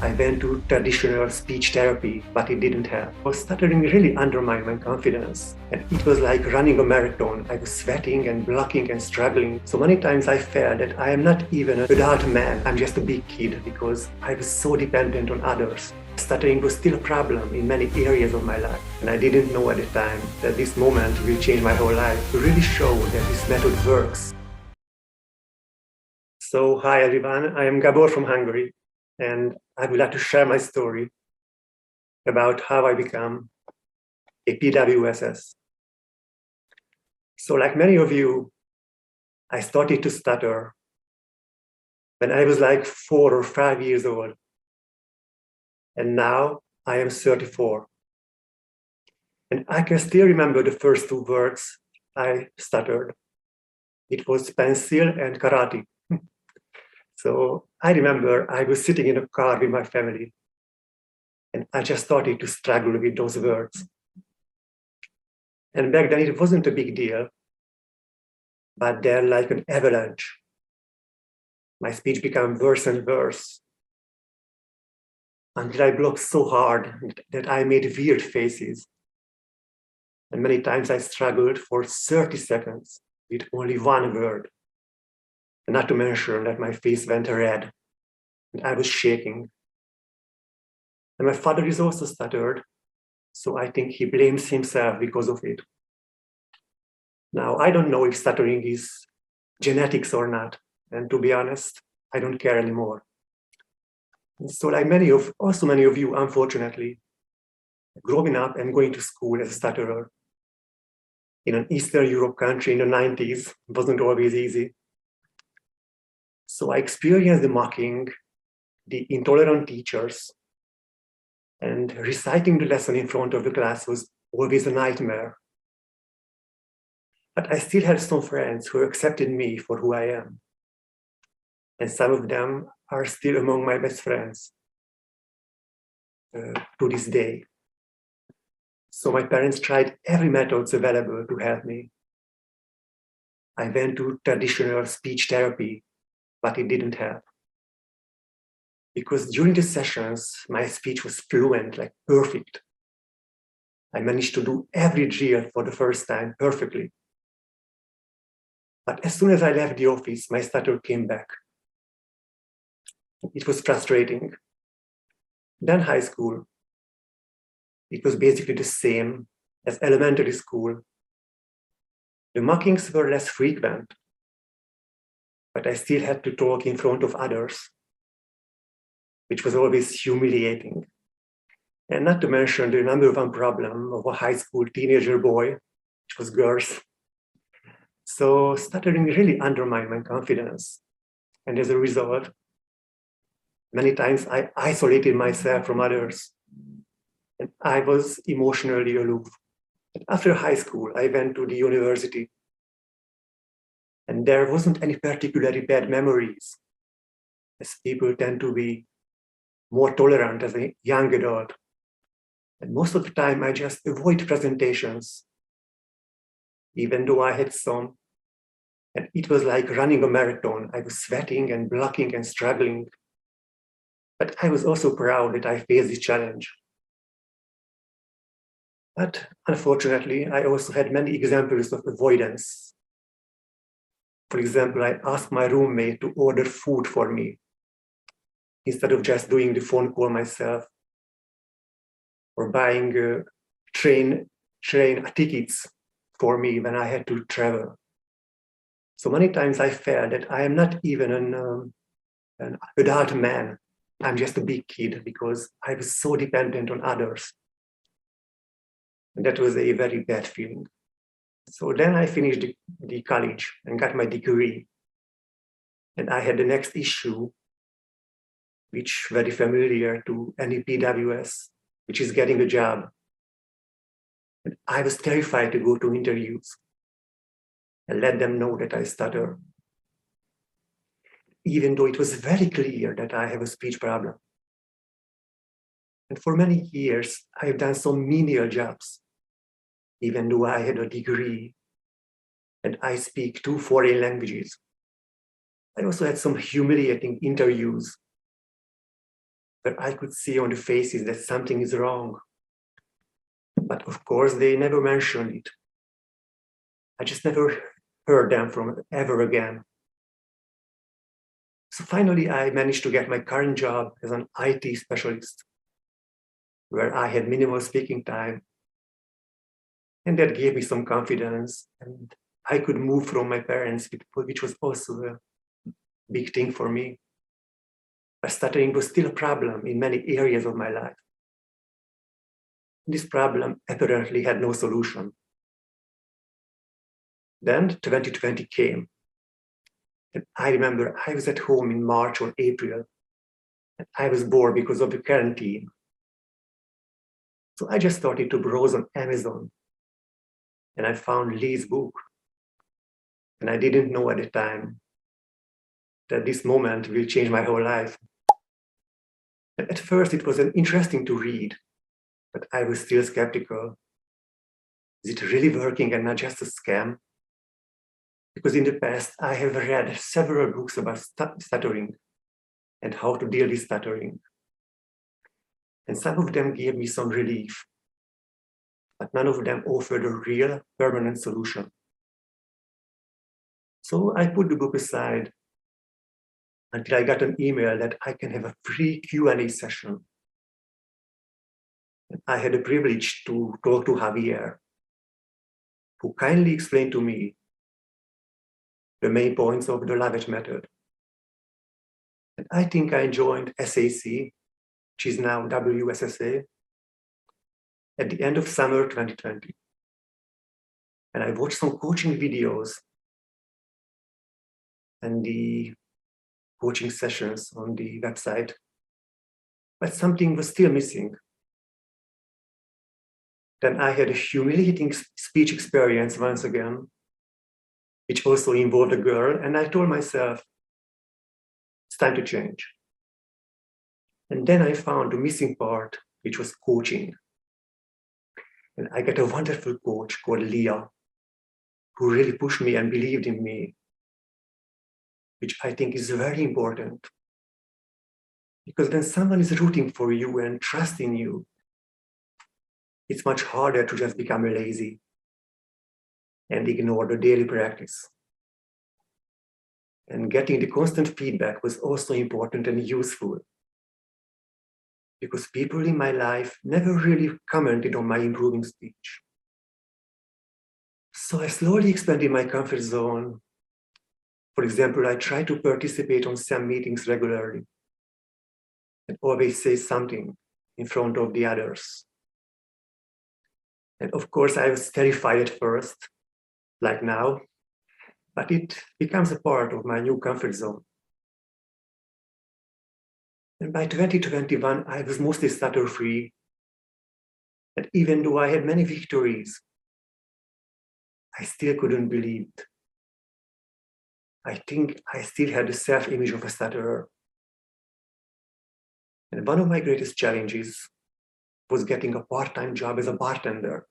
I went to traditional speech therapy, but it didn't help. Stuttering really undermined my confidence. And it was like running a marathon. I was sweating and blocking and struggling. So many times I felt that I am not even an adult man. I'm just a big kid because I was so dependent on others. Stuttering was still a problem in many areas of my life. And I didn't know at the time that this moment will change my whole life to really show that this method works. So hi everyone, I am Gabor from Hungary, and I would like to share my story about how I became a PWSS. So like many of you, I started to stutter when I was like 4 or 5 years old. And now I am 34. And I can still remember the first 2 words I stuttered. It was pencil and karate. So I remember I was sitting in a car with my family, and I just started to struggle with those words. And back then it wasn't a big deal, but then like an avalanche, my speech became worse and worse until I blocked so hard that I made weird faces. And many times I struggled for 30 seconds with only one word. And not to mention that my face went red and I was shaking. And my father is also stuttered, so I think he blames himself because of it. Now, I don't know if stuttering is genetics or not. And to be honest, I don't care anymore. And so like many of you, unfortunately, growing up and going to school as a stutterer in an Eastern Europe country in the 90s wasn't always easy. So I experienced the mocking, the intolerant teachers, and reciting the lesson in front of the class was always a nightmare. But I still had some friends who accepted me for who I am. And some of them are still among my best friends to this day. So my parents tried every method available to help me. I went to traditional speech therapy, but it didn't help. Because during the sessions, my speech was fluent, like perfect. I managed to do every drill for the first time perfectly. But as soon as I left the office, my stutter came back. It was frustrating. Then high school. It was basically the same as elementary school. The mockings were less frequent, but I still had to talk in front of others, which was always humiliating. And not to mention the number one problem of a high school teenager boy, which was girls. So stuttering really undermined my confidence. And as a result, many times I isolated myself from others. And I was emotionally aloof. After high school, I went to the university. And there wasn't any particularly bad memories, as people tend to be more tolerant as a young adult. And most of the time, I just avoid presentations, even though I had some. And it was like running a marathon. I was sweating and blocking and struggling. But I was also proud that I faced this challenge. But unfortunately, I also had many examples of avoidance. For example, I asked my roommate to order food for me instead of just doing the phone call myself, or buying train tickets for me when I had to travel. So many times I felt that I am not even an adult man. I'm just a big kid because I was so dependent on others. And that was a very bad feeling. So then I finished the college and got my degree. And I had the next issue, which very familiar to any PWS, which is getting a job. And I was terrified to go to interviews and let them know that I stutter, even though it was very clear that I have a speech problem. And for many years, I've done some menial jobs, even though I had a degree and I speak 2 foreign languages. I also had some humiliating interviews where I could see on the faces that something is wrong. But of course, they never mentioned it. I just never heard them from ever again. So finally, I managed to get my current job as an IT specialist, where I had minimal speaking time. And that gave me some confidence. And I could move from my parents, which was also a big thing for me. But stuttering was still a problem in many areas of my life. This problem apparently had no solution. Then 2020 came. And I remember I was at home in March or April, and I was bored because of the quarantine. So I just started to browse on Amazon, and I found Lee's book. And I didn't know at the time that this moment will change my whole life. And at first, it was interesting to read, but I was still skeptical. Is it really working and not just a scam? Because in the past, I have read several books about stuttering and how to deal with stuttering. And some of them gave me some relief, but none of them offered a real permanent solution. So I put the book aside until I got an email that I can have a free Q&A session. And I had the privilege to talk to Javier, who kindly explained to me the main points of the Lovett method. And I think I joined SAC, which is now WSSA, at the end of summer 2020. And I watched some coaching videos and the coaching sessions on the website, but something was still missing. Then I had a humiliating speech experience once again, which also involved a girl, and I told myself, it's time to change. And then I found the missing part, which was coaching. And I got a wonderful coach called Leah, who really pushed me and believed in me, which I think is very important. Because when someone is rooting for you and trusting you, it's much harder to just become lazy and ignore the daily practice. And getting the constant feedback was also important and useful, because people in my life never really commented on my improving speech. So I slowly expanded my comfort zone. For example, I try to participate on some meetings regularly and always say something in front of the others. And of course, I was terrified at first, like now, but it becomes a part of my new comfort zone. And by 2021, I was mostly stutter-free. And even though I had many victories, I still couldn't believe it. I think I still had the self-image of a stutterer. And one of my greatest challenges was getting a part-time job as a bartender.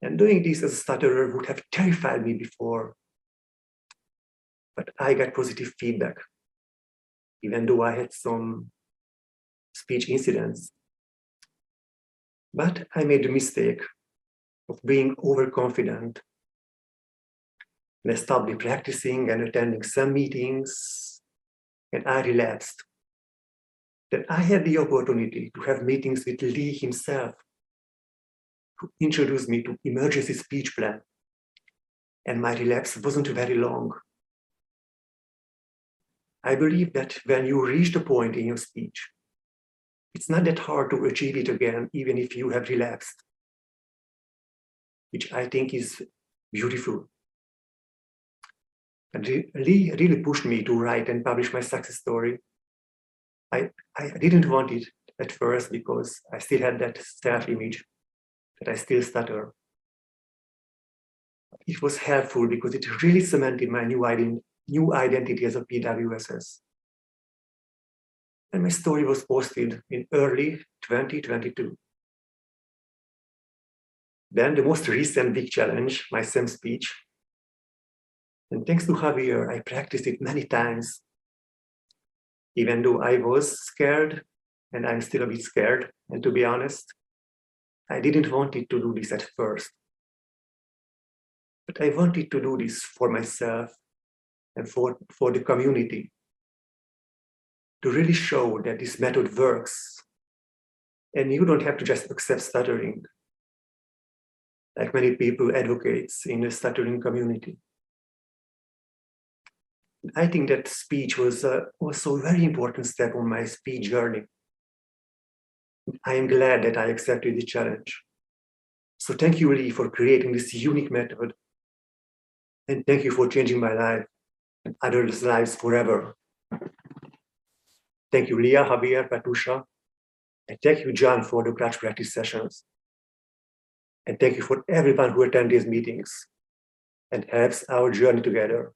And doing this as a stutterer would have terrified me before. But I got positive feedback, even though I had some speech incidents. But I made the mistake of being overconfident. And I stopped practicing and attending some meetings, and I relapsed. Then I had the opportunity to have meetings with Lee himself, who introduced me to emergency speech plan. And my relapse wasn't very long. I believe that when you reach the point in your speech, it's not that hard to achieve it again, even if you have relapsed, which I think is beautiful. And Lee really pushed me to write and publish my success story. I didn't want it at first because I still had that self-image that I still stutter. It was helpful because it really cemented my new identity as a PWSS. And my story was posted in early 2022. Then the most recent big challenge, my SEM speech. And thanks to Javier, I practiced it many times. even though I was scared, and I'm still a bit scared, and to be honest, I didn't want it to do this at first. But I wanted to do this for myself and for the community, to really show that this method works. And you don't have to just accept stuttering, like many people advocates in the stuttering community. I think that speech was also a very important step on my speech journey. I am glad that I accepted the challenge. So thank you, Lee, for creating this unique method. And thank you for changing my life and others' lives forever. Thank you, Leah, Javier, Patusha. And thank you, John, for the clutch practice sessions. And thank you for everyone who attends these meetings and helps our journey together.